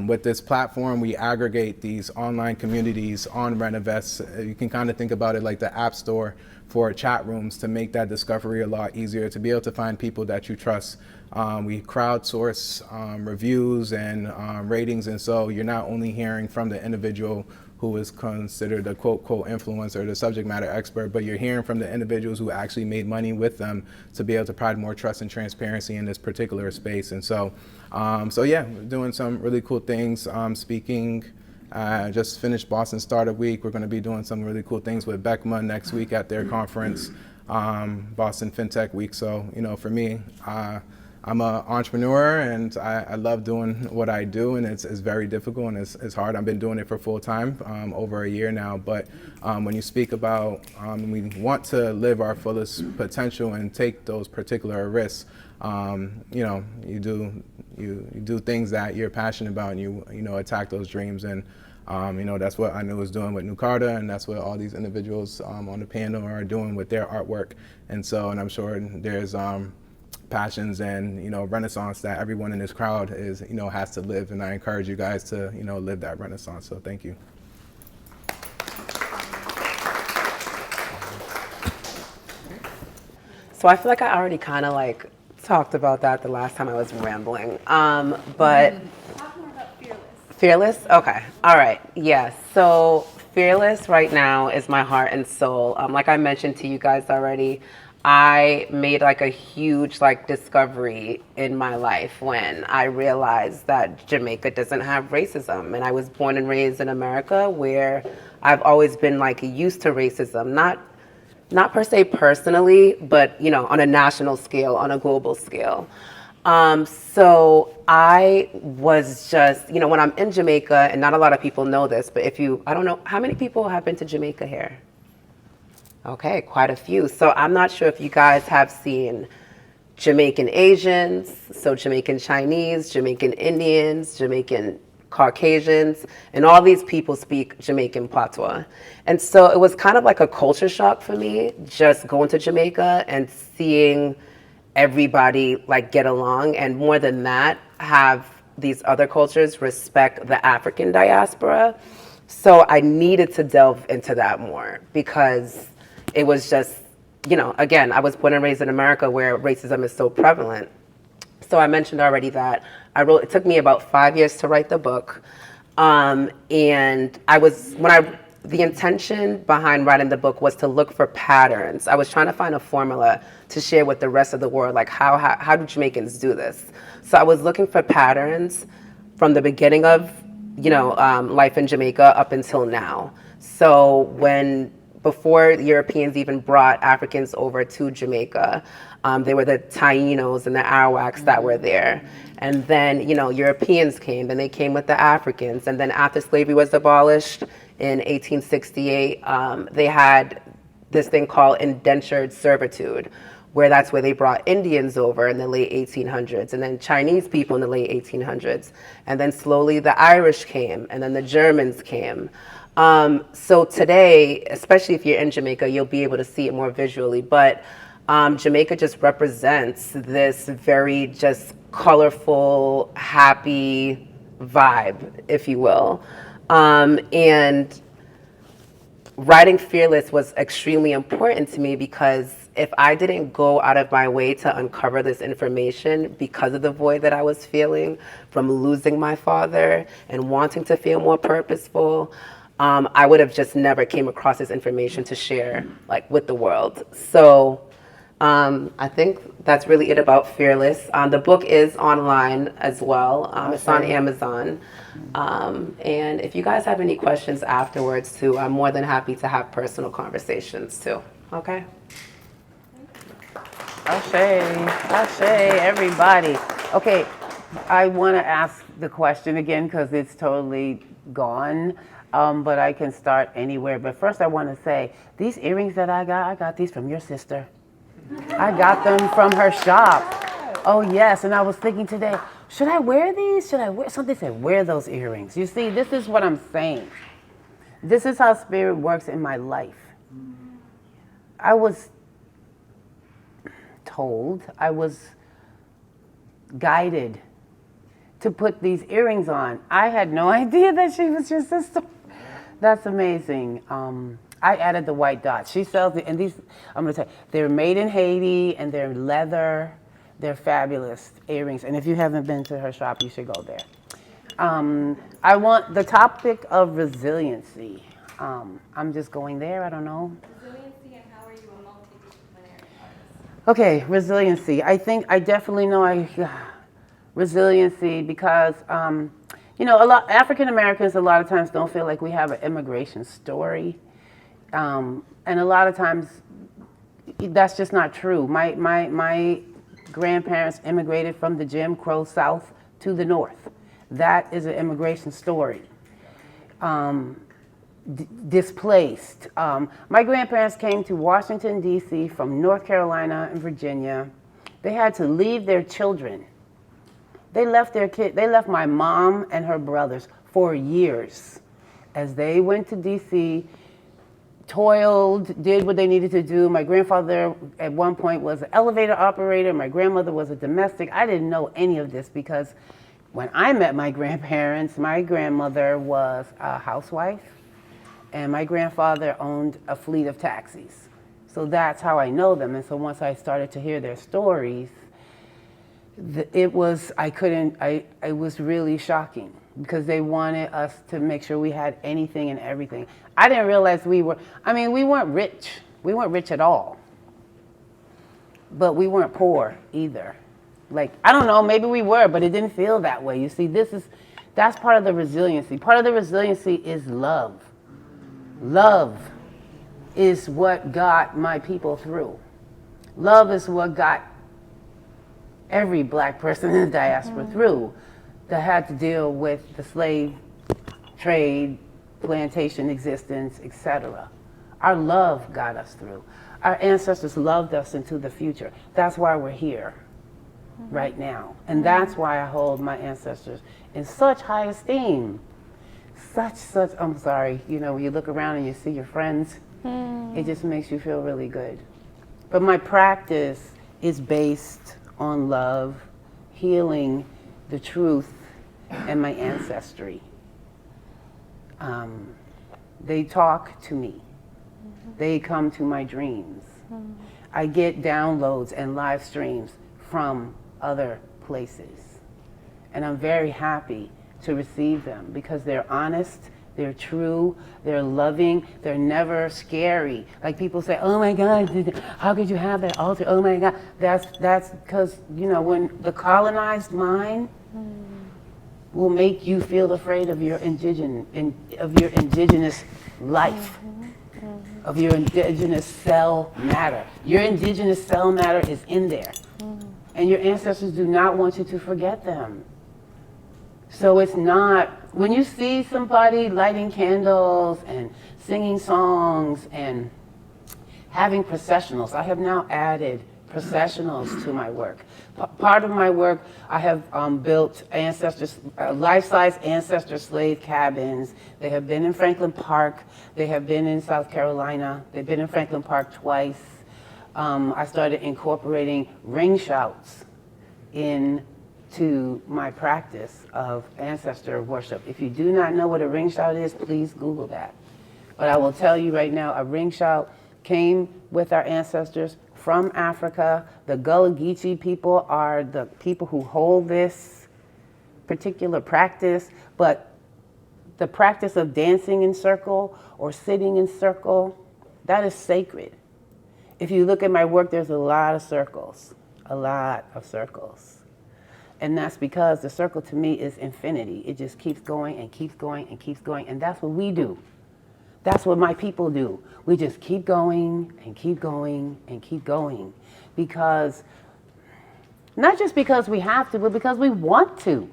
with this platform, we aggregate these online communities on Renovest. You can kind of think about it like the App Store for chat rooms, to make that discovery a lot easier, to be able to find people that you trust. We crowdsource reviews and ratings, and so you're not only hearing from the individual who is considered a quote influencer, the subject matter expert, but you're hearing from the individuals who actually made money with them, to be able to provide more trust and transparency in this particular space. And so, yeah, we're doing some really cool things. Speaking, just finished Boston Startup Week. We're going to be doing some really cool things with Beckman next week at their conference, Boston FinTech Week. So, for me, I'm an entrepreneur, and I love doing what I do, and it's very difficult and it's hard. I've been doing it for full time, over a year now. But when you speak about we want to live our fullest potential and take those particular risks, you know, you do things that you're passionate about, and you know, attack those dreams. And you know, that's what Anu is doing with Nucarta, and that's what all these individuals on the panel are doing with their artwork. And I'm sure there's passions and, you know, renaissance that everyone in this crowd is, you know, has to live. And I encourage you guys to, you know, live that renaissance. So thank you. So I feel like I already kind of like talked about that the last time I was rambling. But Talk more about fearless. Fearless? Okay. All right. Yes. So fearless right now is my heart and soul. Like I mentioned to you guys already, I made like a huge like discovery in my life when I realized that Jamaica doesn't have racism. And I was born and raised in America, where I've always been like used to racism, not per se personally, but, you know, on a national scale, on a global scale. So I was just, you know, when I'm in Jamaica, and not a lot of people know this, but I don't know, how many people have been to Jamaica here? Okay, quite a few. So I'm not sure if you guys have seen Jamaican Asians, so Jamaican Chinese, Jamaican Indians, Jamaican Caucasians, and all these people speak Jamaican patois. And so it was kind of like a culture shock for me, just going to Jamaica and seeing everybody like get along, and more than that, have these other cultures respect the African diaspora. So I needed to delve into that more, because it was just, you know, again, I was born and raised in America, where racism is so prevalent. So I mentioned already that it took me about 5 years to write the book. And the intention behind writing the book was to look for patterns. I was trying to find a formula to share with the rest of the world, like how do Jamaicans do this? So I was looking for patterns from the beginning of, you know, life in Jamaica up until now. So before Europeans even brought Africans over to Jamaica, they were the Tainos and the Arawaks that were there. And then, you know, Europeans came, then they came with the Africans. And then after slavery was abolished in 1868, they had this thing called indentured servitude, where that's where they brought Indians over in the late 1800s, and then Chinese people in the late 1800s. And then slowly the Irish came, and then the Germans came. So today, especially if you're in Jamaica, you'll be able to see it more visually, but Jamaica just represents this very just colorful, happy vibe, if you will. And writing Fearless was extremely important to me, because if I didn't go out of my way to uncover this information, because of the void that I was feeling from losing my father and wanting to feel more purposeful, I would have just never came across this information to share like with the world. So I think that's really it about Fearless. The book is online as well. It's on Amazon. And if you guys have any questions afterwards too, I'm more than happy to have personal conversations too. Okay? Ashe, everybody. Okay, I want to ask the question again, because it's totally gone. But I can start anywhere. But first I want to say, these earrings that I got these from your sister. I got them from her shop. Oh yes, and I was thinking today, should I wear these? Something said, wear those earrings. You see, this is what I'm saying. This is how spirit works in my life. I was told, I was guided to put these earrings on. I had no idea that she was your sister. That's amazing. I added the white dots. She sells it, and these, I'm gonna tell you, they're made in Haiti, and they're leather. They're fabulous earrings, and if you haven't been to her shop, you should go there. I want the topic of resiliency. I'm just going there, I don't know. Resiliency, and how are you a multidisciplinary artist? Okay, resiliency. I think I definitely know resiliency, because you know, African Americans a lot of times don't feel like we have an immigration story, and a lot of times that's just not true. My grandparents immigrated from the Jim Crow South to the North. That is an immigration story. Displaced. My grandparents came to Washington, D.C. from North Carolina and Virginia. They had to leave their children. They left my mom and her brothers for years as they went to D.C., toiled, did what they needed to do. My grandfather at one point was an elevator operator. My grandmother was a domestic. I didn't know any of this because when I met my grandparents, my grandmother was a housewife and my grandfather owned a fleet of taxis. So that's how I know them. And so once I started to hear their stories, it was really shocking because they wanted us to make sure we had anything and everything. I didn't realize we weren't rich. We weren't rich at all. But we weren't poor either. Like, I don't know, maybe we were, but it didn't feel that way. You see, that's part of the resiliency. Part of the resiliency is love. Love is what got my people through. Love is what got every black person in the diaspora through that had to deal with the slave trade, plantation existence, etc. Our love got us through. Our ancestors loved us into the future. That's why we're here right now. And that's why I hold my ancestors in such high esteem. I'm sorry, when you look around and you see your friends, it just makes you feel really good. But my practice is based on love, healing, the truth, and my ancestry. They talk to me. They come to my dreams. I get downloads and live streams from other places. And I'm very happy to receive them because they're honest, they're true, they're loving, they're never scary. Like people say, oh my God, how could you have that altar? Oh my God. That's because, when the colonized mind will make you feel afraid of your indigenous life, of your indigenous cell matter. Your indigenous cell matter is in there. And your ancestors do not want you to forget them. So it's not, when you see somebody lighting candles and singing songs and having processionals, I have now added processionals to my work. Part of my work, I have built life-size ancestor slave cabins. They have been in Franklin Park. They have been in South Carolina. They've been in Franklin Park twice. I started incorporating ring shouts into my practice of ancestor worship. If you do not know what a ring shout is, please Google that. But I will tell you right now, a ring shout came with our ancestors from Africa. The Gullah Geechee people are the people who hold this particular practice, but the practice of dancing in circle or sitting in circle, that is sacred. If you look at my work, there's a lot of circles. And that's because the circle to me is infinity. It just keeps going and keeps going and keeps going. And that's what we do. That's what my people do. We just keep going and keep going and keep going. Because, not just because we have to, but because we want to.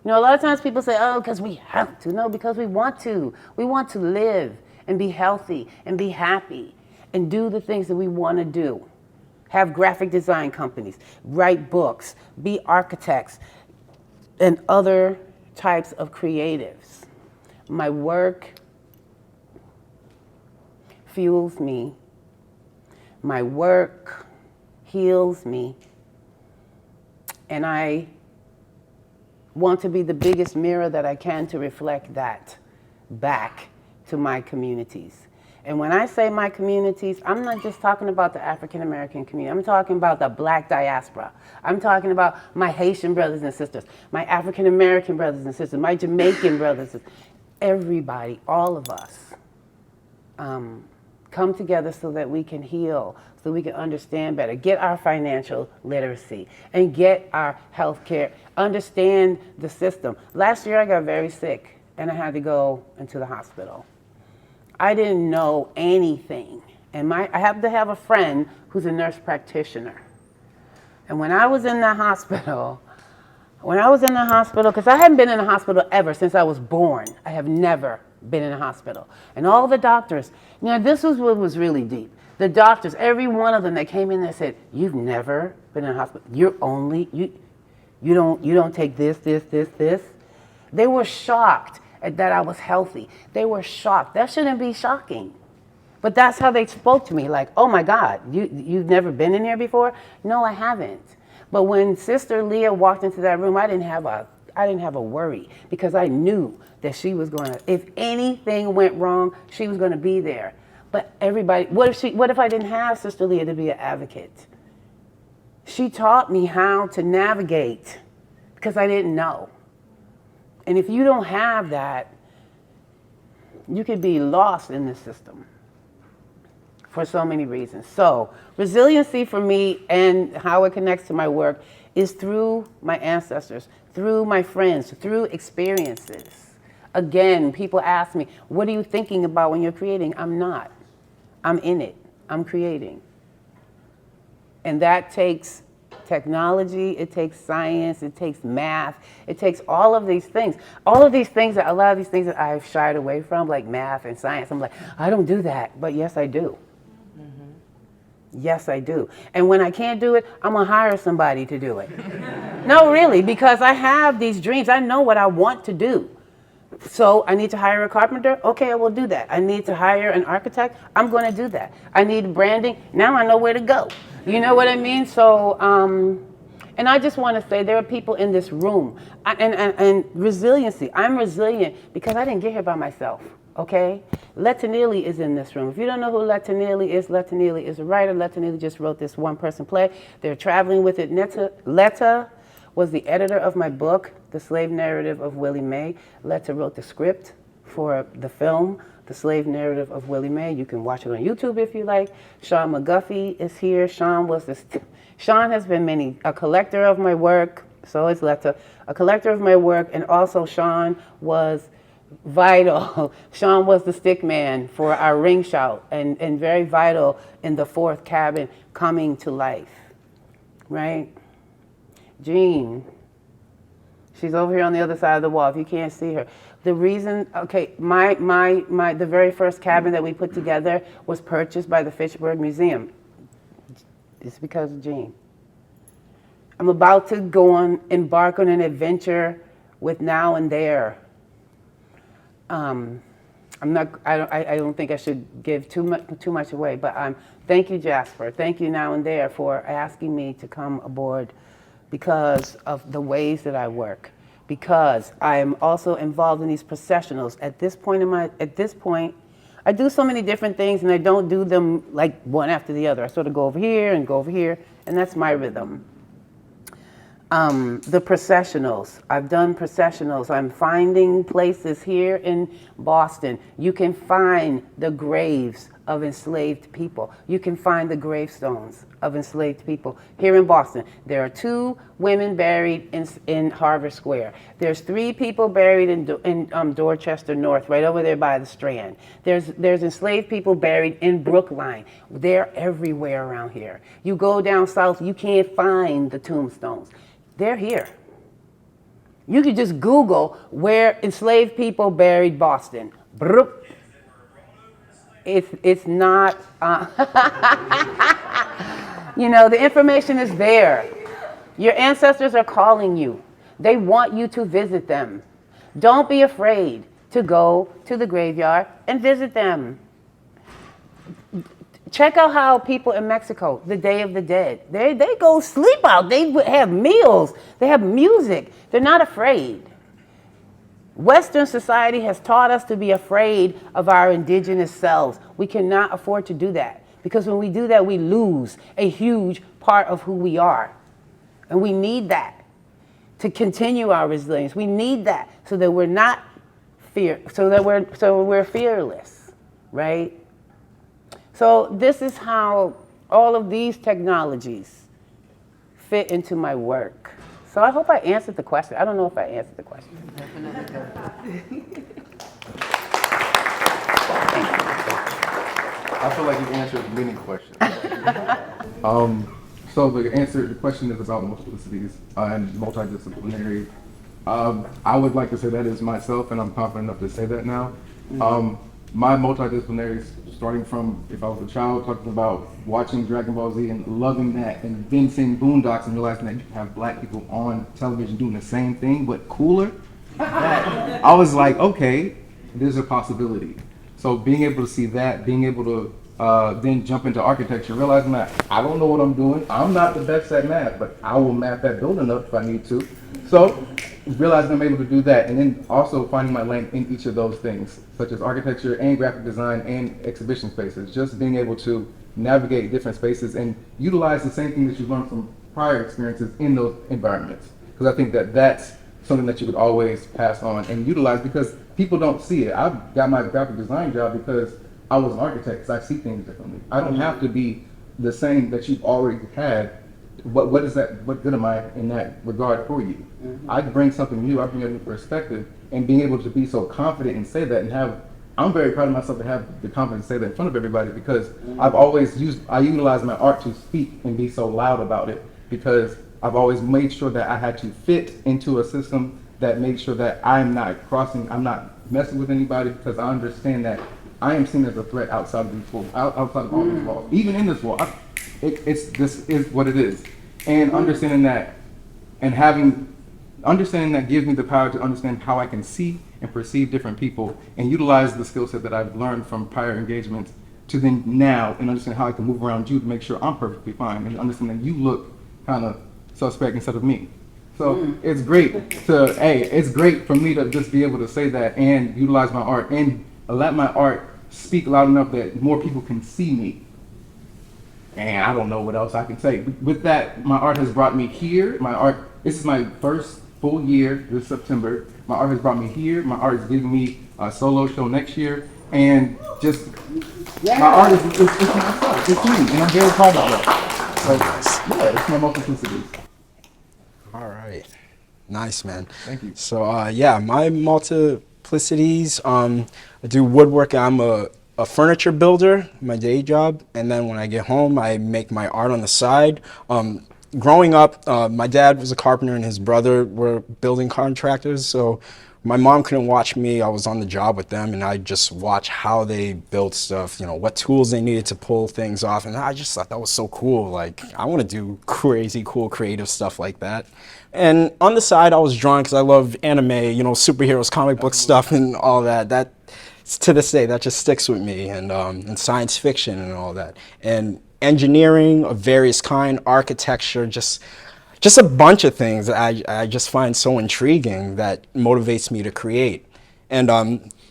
A lot of times people say, oh, because we have to. No, because we want to. We want to live and be healthy and be happy and do the things that we want to do. Have graphic design companies, write books, be architects, and other types of creatives. My work fuels me. My work heals me. And I want to be the biggest mirror that I can to reflect that back to my communities. And when I say my communities, I'm not just talking about the African American community. I'm talking about the Black diaspora. I'm talking about my Haitian brothers and sisters, my African American brothers and sisters, my Jamaican brothers, everybody, all of us, come together so that we can heal, so we can understand better, get our financial literacy, and get our health care, understand the system. Last year I got very sick and I had to go into the hospital. I didn't know anything. And I happen to have a friend who's a nurse practitioner. And when I was in the hospital, because I hadn't been in a hospital ever since I was born. I have never been in a hospital. And all the doctors, this was what was really deep. The doctors, every one of them that came in there said, "You've never been in a hospital. You don't take this. They were shocked that I was healthy. They were shocked. That shouldn't be shocking. But that's how they spoke to me, like, "Oh my God, you've never been in here before?" No, I haven't. But when Sister Leah walked into that room, I didn't have a worry, because I knew that she was going to, if anything went wrong, she was going to be there. But everybody, what if I didn't have Sister Leah to be an advocate? She taught me how to navigate, because I didn't know. And if you don't have that, you could be lost in the system for so many reasons. So resiliency for me, and how it connects to my work, is through my ancestors, through my friends, through experiences. Again, people ask me, "What are you thinking about when you're creating?" I'm not. I'm in it. I'm creating. And that takes technology, it takes science, it takes math, it takes all of these things. All of these things, a lot of these things that I've shied away from, like math and science, I'm like, I don't do that. But yes, I do. Yes, I do. And when I can't do it, I'm going to hire somebody to do it. No, really, because I have these dreams. I know what I want to do. So I need to hire a carpenter? Okay, I will do that. I need to hire an architect? I'm going to do that. I need branding? Now I know where to go. You know what I mean? So, and I just want to say there are people in this room. And resiliency. I'm resilient because I didn't get here by myself. Okay? Letta Neely is in this room. If you don't know who Letta Neely is a writer. Letta Neely just wrote this one-person play. They're traveling with it. Letta was the editor of my book, The Slave Narrative of Willie Mae. Letta wrote the script for the film, The Slave Narrative of Willie Mae. You can watch it on YouTube if you like. Sean McGuffey is here. Sean has been a collector of my work, so is Letta, a collector of my work, and also Sean was vital. Sean was the stick man for our ring shout, and very vital in the fourth cabin coming to life, right? Jean, she's over here on the other side of the wall if you can't see her. The reason, okay, the very first cabin that we put together was purchased by the Fitchburg Museum. It's because of Jean. I'm about to embark on an adventure with Now and There. I don't think I should give too much away, but thank you, Jasper. Thank you, Now and There, for asking me to come aboard, because of the ways that I work, because I am also involved in these processionals. At this point, I do so many different things, and I don't do them like one after the other. I sort of go over here and go over here, and that's my rhythm. The processionals. I've done processionals. I'm finding places here in Boston. You can find the graves of enslaved people. You can find the gravestones of enslaved people here in Boston. There are 2 women buried in Harvard Square. There's 3 people buried in Dorchester North, right over there by the Strand. There's enslaved people buried in Brookline. They're everywhere around here. You go down south, you can't find the tombstones. They're here. You could just Google where enslaved people buried Boston. It's not, the information is there. Your ancestors are calling you. They want you to visit them. Don't be afraid to go to the graveyard and visit them. Check out how people in Mexico, the Day of the Dead, they go sleep out. They have meals. They have music. They're not afraid. Western society has taught us to be afraid of our indigenous selves. We cannot afford to do that, because when we do that, we lose a huge part of who we are. And we need that to continue our resilience. We need that so that we're not we're fearless, right? So this is how all of these technologies fit into my work. So I hope I answered the question. I don't know if I answered the question. I feel like you answered many questions. So the question is about multiplicities and multidisciplinary. I would like to say that is myself, and I'm confident enough to say that now. My multidisciplinary, starting from if I was a child, talking about watching Dragon Ball Z and loving that, and then seeing Boondocks and realizing that you can have black people on television doing the same thing but cooler. I was like, okay, there's a possibility. So being able to see that, being able to then jump into architecture, realizing that I don't know what I'm doing. I'm not the best at math, but I will map that building up if I need to. So realizing I'm able to do that, and then also finding my lane in each of those things, such as architecture and graphic design and exhibition spaces. Just being able to navigate different spaces and utilize the same thing that you learned from prior experiences in those environments. Because I think that that's something that you would always pass on and utilize, because people don't see it. I got my graphic design job because I was an architect, because I see things differently. I don't have to be the same that you've already had. What is that? What good am I in that regard for you? I bring something new. I bring a new perspective, and being able to be so confident and say that, and have. I'm very proud of myself to have the confidence to say that in front of everybody, because I utilize my art to speak and be so loud about it, because I've always made sure that I had to fit into a system that made sure that I'm not messing with anybody, because I understand that I am seen as a threat outside of these walls, outside of all these walls. Even in this wall, this is what it is. And understanding that, and understanding that gives me the power to understand how I can see and perceive different people, and utilize the skill set that I've learned from prior engagements to then now, and understand how I can move around you to make sure I'm perfectly fine, and understand that you look kind of suspect instead of me. So it's great it's great for me to just be able to say that and utilize my art and let my art speak loud enough that more people can see me. And I don't know what else I can say. With that, my art has brought me here. This is my first full year this September. My art has brought me here. My art is giving me a solo show next year. And just, my art is myself. It's me, and I'm very proud of that. But, it's my multiplicities. All right. Nice, man. Thank you. So, my multiplicities, I do woodwork. I'm a furniture builder, my day job, and then when I get home, I make my art on the side. Growing up, my dad was a carpenter and his brother were building contractors, so my mom couldn't watch me. I was on the job with them, and I just watch how they built stuff, what tools they needed to pull things off, and I just thought that was so cool. Like, I want to do crazy, cool, creative stuff like that. And on the side, I was drawing because I love anime, superheroes, comic book stuff, and all that. That, to this day, that just sticks with me, and science fiction and all that. And engineering of various kind, architecture, just a bunch of things that I just find so intriguing that motivates me to create. And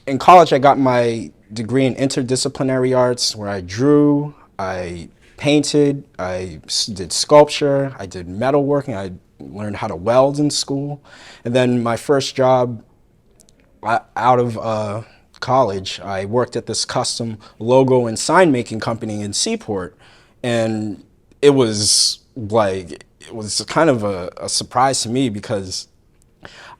in college, I got my degree in interdisciplinary arts, where I drew, I painted, I did sculpture, I did metalworking, I learned how to weld in school. And then my first job out of college, I worked at this custom logo and sign making company in Seaport. And it was kind of a surprise to me, because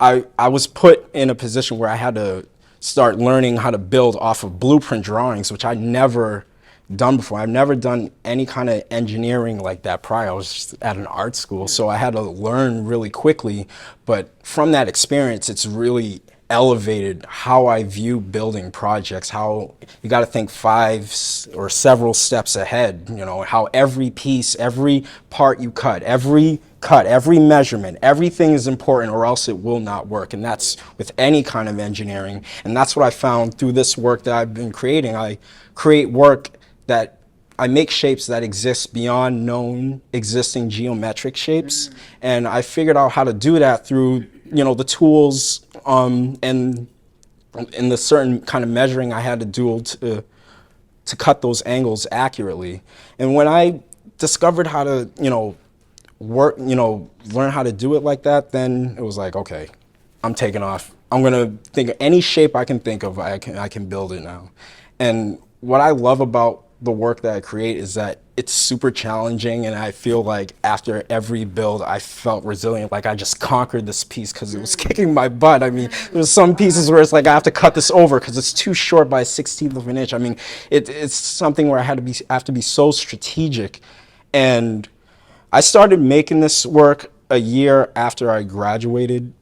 I was put in a position where I had to start learning how to build off of blueprint drawings, which I'd never done before. I've never done any kind of engineering like that prior. I was just at an art school, so I had to learn really quickly. But from that experience, it's really elevated how I view building projects, how you got to think 5 or several steps ahead, how every piece, every part you cut, every measurement, everything is important, or else it will not work. And that's with any kind of engineering. And that's what I found through this work that I've been creating. I create work that I make shapes that exist beyond known existing geometric shapes. And I figured out how to do that through the tools and the certain kind of measuring I had to do to cut those angles accurately. And when I discovered how to learn how to do it like that, then it was like, okay, I'm taking off. I'm gonna think of any shape I can think of, I can build it now. And what I love about the work that I create is that it's super challenging, and I feel like after every build I felt resilient, like I just conquered this piece because it was kicking my butt. I mean, there's some pieces where it's like I have to cut this over because it's too short by 1/16 of an inch. I mean, it's something where I have to be so strategic. And I started making this work a year after I graduated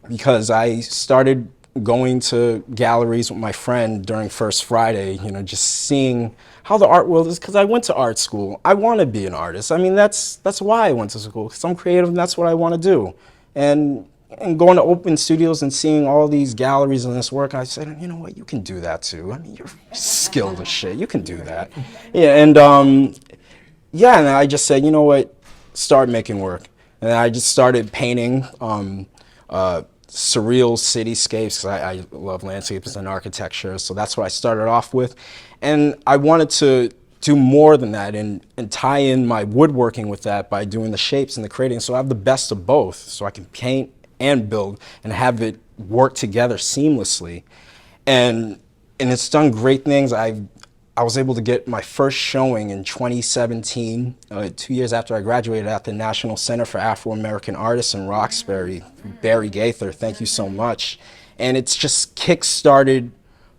because I started going to galleries with my friend during First Friday, you know, just seeing how the art world is, because I went to art school. I want to be an artist. I mean, that's why I went to school, because I'm creative and that's what I want to do. And going to open studios and seeing all these galleries and this work, I said, you know what, you can do that too. I mean, you're skilled as shit, you can do that. Yeah, and and I just said, you know what, start making work. And I just started painting surreal cityscapes, because I love landscapes and architecture, so that's what I started off with. And I wanted to do more than that and tie in my woodworking with that by doing the shapes and the creating, so I have the best of both, so I can paint and build and have it work together seamlessly. And it's done great things. I was able to get my first showing in 2017, 2 years after I graduated, at the National Center for Afro-American Artists in Roxbury. Barry Gaither, thank you so much. And it's just kick-started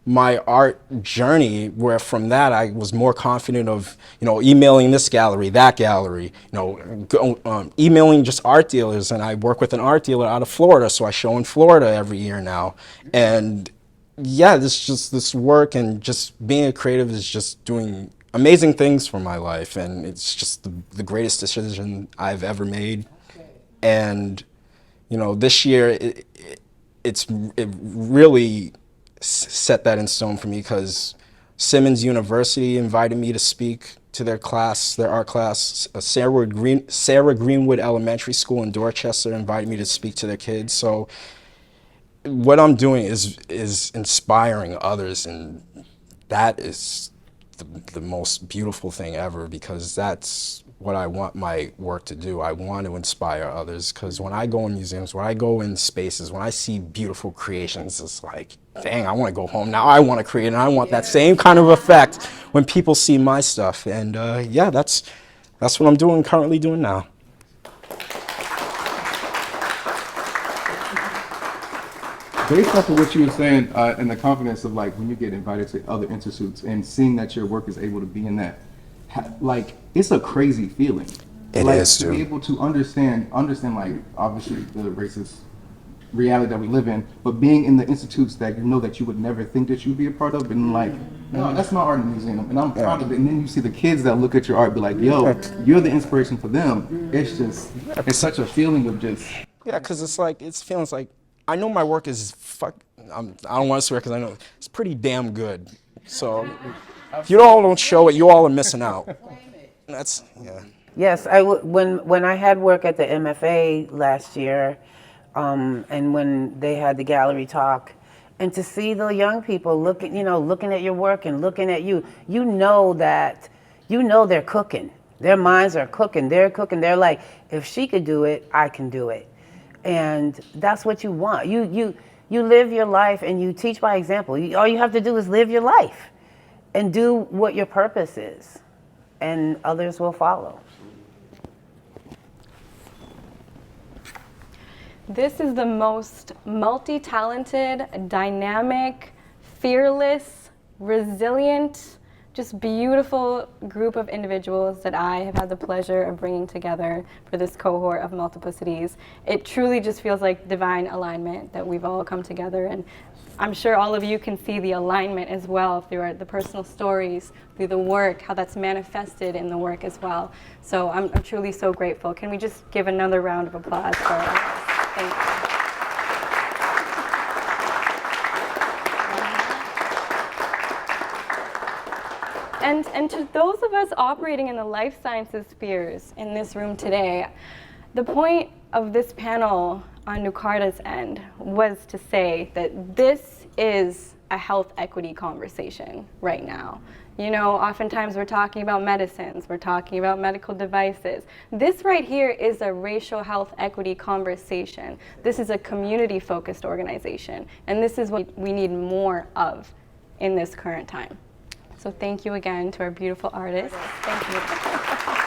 my art journey, where from that I was more confident of, you know, emailing this gallery, that gallery, you know, emailing just art dealers. And I work with an art dealer out of Florida, so I show in Florida every year now. And yeah, this work and just being a creative is just doing amazing things for my life, and it's just the greatest decision I've ever made. And you know, this year it really set that in stone for me, because Simmons University invited me to speak to their class, their art class. Sarah Greenwood Elementary School in Dorchester invited me to speak to their kids. So what I'm doing is inspiring others, and that is the most beautiful thing ever, because that's what I want my work to do. I want to inspire others, because when I go in museums, when I go in spaces, when I see beautiful creations, it's like, dang, I want to go home now. I want to create, and I want that same kind of effect when people see my stuff. And yeah, that's what I'm currently doing now. Based off of what you were saying, and the confidence of like when you get invited to other institutes and seeing that your work is able to be in that, like it's a crazy feeling. It like, is, to be able to understand like obviously the racist reality that we live in, but being in the institutes that you know that you would never think that you'd be a part of, and like, no, that's my art in the museum, and I'm proud of it. And then you see the kids that look at your art, be like, yo, you're the inspiration for them. It's just, it's such a feeling of just. Yeah, because it's feelings like, I know my work is I don't want to swear, because I know it's pretty damn good. So if you all don't show it, you all are missing out. That's, yeah. Yes, when I had work at the MFA last year, and when they had the gallery talk, and to see the young people looking at your work and looking at you, you know they're cooking. Their minds are cooking. They're cooking. They're like, if she could do it, I can do it. And that's what you want. You live your life and you teach by example. All you have to do is live your life and do what your purpose is, and others will follow. This is the most multi-talented, dynamic, fearless, resilient, just beautiful group of individuals that I have had the pleasure of bringing together for this cohort of Multiplicities. It truly just feels like divine alignment that we've all come together, and I'm sure all of you can see the alignment as well through the personal stories, through the work, how that's manifested in the work as well. So I'm truly so grateful. Can we just give another round of applause for us? Thank you. And to those of us operating in the life sciences spheres in this room today, the point of this panel on Nucarta's end was to say that this is a health equity conversation right now. You know, oftentimes we're talking about medicines, we're talking about medical devices. This right here is a racial health equity conversation. This is a community-focused organization, and this is what we need more of in this current time. So thank you again to our beautiful artists. Thank you.